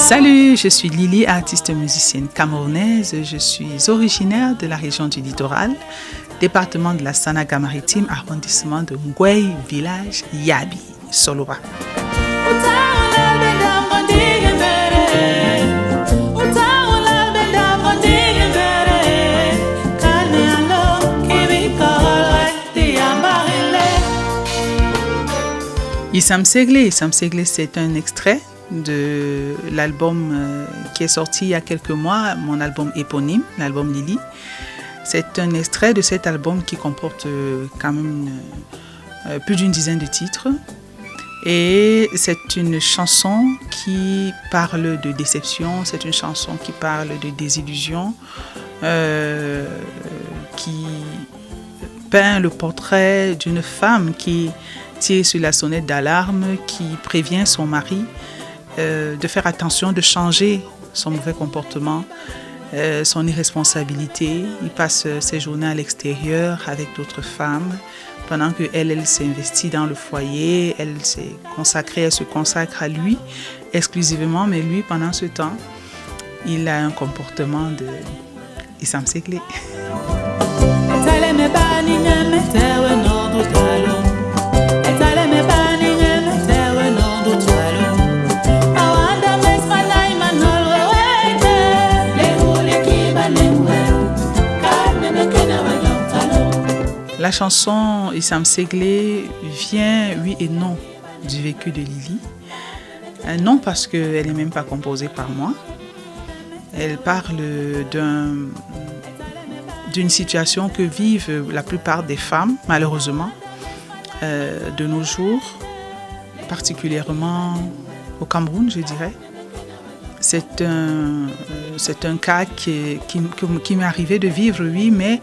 Salut, je suis Lily, artiste musicienne camerounaise. Je suis originaire de la région du Littoral, département de la Sanaga-Maritime, arrondissement de Ngwey, village Yabi, Soloba. Issam Seglé, c'est un extrait de l'album qui est sorti il y a quelques mois, mon album éponyme, l'album Lily. C'est un extrait de cet album qui comporte quand même plus d'une dizaine de titres. Et c'est une chanson qui parle de déception, c'est une chanson qui parle de désillusion, qui peint le portrait d'une femme qui tire sur la sonnette d'alarme, qui prévient son mari de faire attention, de changer son mauvais comportement, son irresponsabilité. Il passe ses journées à l'extérieur avec d'autres femmes, pendant qu'elle s'investit dans le foyer, elle se consacre à lui exclusivement, mais lui, pendant ce temps, il a un comportement de Issam Seglé. La chanson Issam Seglé vient, oui et non, du vécu de Lily. Non parce qu'elle n'est même pas composée par moi. Elle parle d'une situation que vivent la plupart des femmes, malheureusement, de nos jours, particulièrement au Cameroun, je dirais. C'est un cas qui m'est arrivé de vivre, oui, mais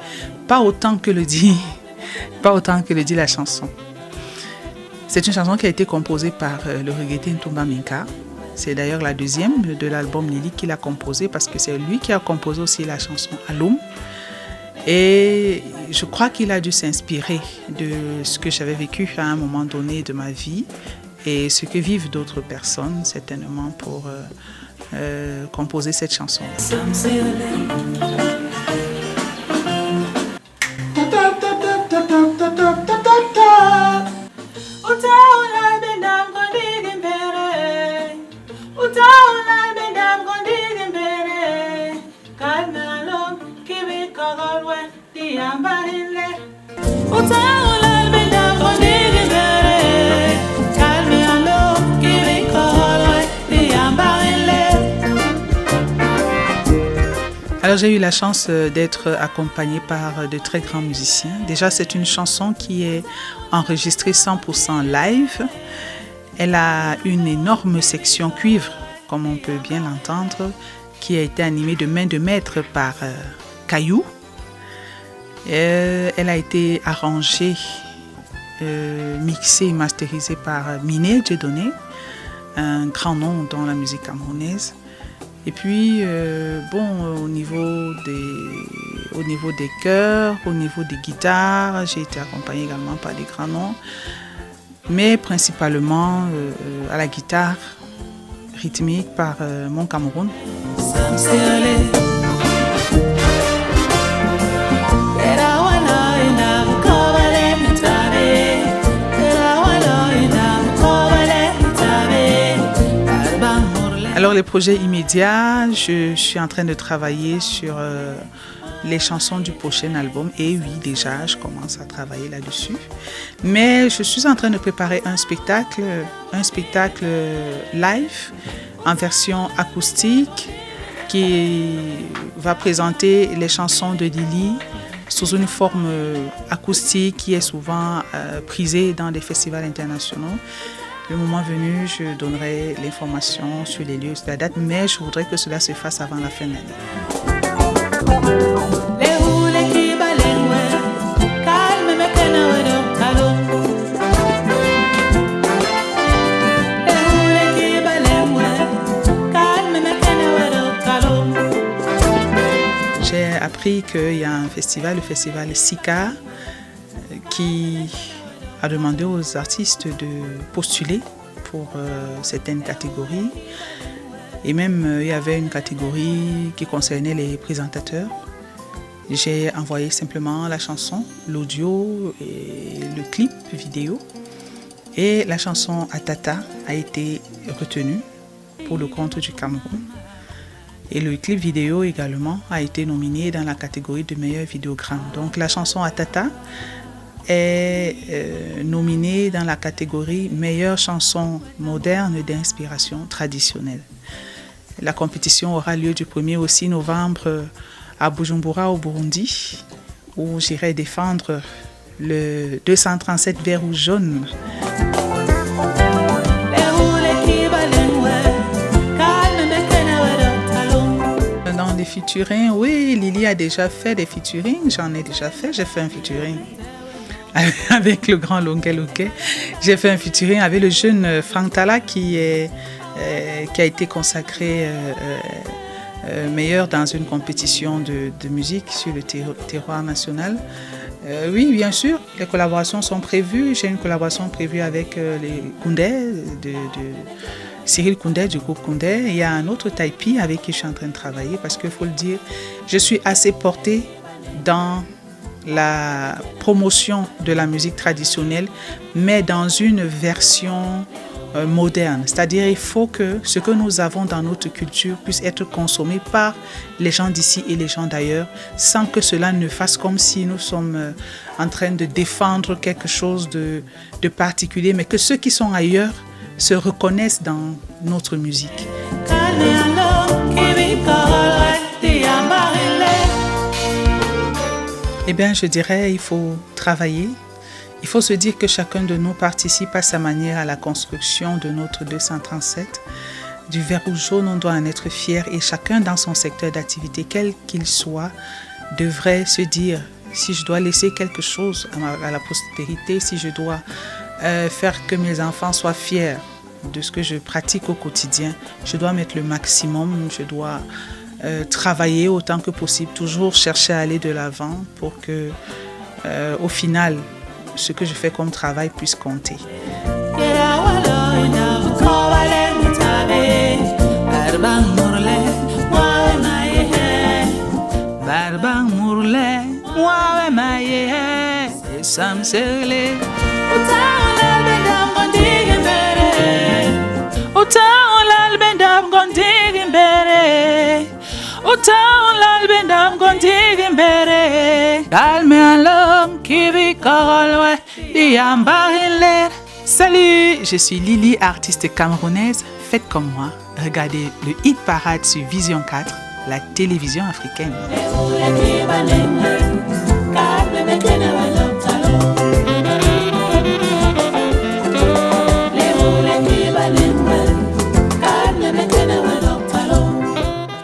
pas autant que le dit la chanson. C'est une chanson qui a été composée par le reggaeton Ntumba Minka. C'est d'ailleurs la deuxième de l'album Lily qu'il a composée, parce que c'est lui qui a composé aussi la chanson Alum. Et je crois qu'il a dû s'inspirer de ce que j'avais vécu à un moment donné de ma vie et ce que vivent d'autres personnes, certainement, pour composer cette chanson. Alors j'ai eu la chance d'être accompagnée par de très grands musiciens. Déjà, c'est une chanson qui est enregistrée 100% live. Elle a une énorme section cuivre, comme on peut bien l'entendre, qui a été animée de main de maître par Caillou. Elle a été arrangée, mixée et masterisée par Miné Dieudonné, un grand nom dans la musique camerounaise. Et puis, au niveau des chœurs, au niveau des guitares, j'ai été accompagnée également par des grands noms, mais principalement à la guitare rythmique par Mon Cameroun. Alors les projets immédiats, je suis en train de travailler sur les chansons du prochain album. Et oui, déjà, je commence à travailler là-dessus. Mais je suis en train de préparer un spectacle live en version acoustique qui va présenter les chansons de Lily sous une forme acoustique qui est souvent prisée dans des festivals internationaux. Le moment venu, je donnerai l'information sur les lieux, sur la date, mais je voudrais que cela se fasse avant la fin de l'année. J'ai appris qu'il y a un festival, le festival Sika, qui a demandé aux artistes de postuler pour certaines catégories. Et même, il y avait une catégorie qui concernait les présentateurs. J'ai envoyé simplement la chanson, l'audio et le clip vidéo. Et la chanson Atata a été retenue pour le compte du Cameroun. Et le clip vidéo également a été nominé dans la catégorie de meilleur vidéogramme. Donc la chanson Atata est nominée dans la catégorie meilleure chanson moderne d'inspiration traditionnelle. La compétition aura lieu du 1er au 6 novembre à Bujumbura au Burundi, où j'irai défendre le 237 vert ou jaune. Dans les featuring, oui, Lily a déjà fait des featuring, j'en ai déjà fait. J'ai fait un featuring avec le grand Longuet Longuet. J'ai fait un featuring avec le jeune Frank Tala qui a été consacré meilleur dans une compétition de musique sur le terroir national. Oui, bien sûr, les collaborations sont prévues. J'ai une collaboration prévue avec les Koundé, Cyril Koundé du groupe Koundé. Il y a un autre Taipi avec qui je suis en train de travailler parce qu'il faut le dire, je suis assez portée dans la promotion de la musique traditionnelle, mais dans une version moderne. C'est-à-dire il faut que ce que nous avons dans notre culture puisse être consommé par les gens d'ici et les gens d'ailleurs, sans que cela ne fasse comme si nous sommes en train de défendre quelque chose de particulier, mais que ceux qui sont ailleurs se reconnaissent dans notre musique. Eh bien, je dirais, il faut travailler. Il faut se dire que chacun de nous participe à sa manière à la construction de notre 237. Du vert ou jaune, on doit en être fier et chacun dans son secteur d'activité, quel qu'il soit, devrait se dire si je dois laisser quelque chose à la postérité, si je dois faire que mes enfants soient fiers de ce que je pratique au quotidien, je dois mettre le maximum, je dois travailler autant que possible, toujours chercher à aller de l'avant pour que, au final, ce que je fais comme travail puisse compter. Salut, je suis Lily, artiste camerounaise. Faites comme moi, regardez le Hit Parade sur Vision 4, la télévision africaine.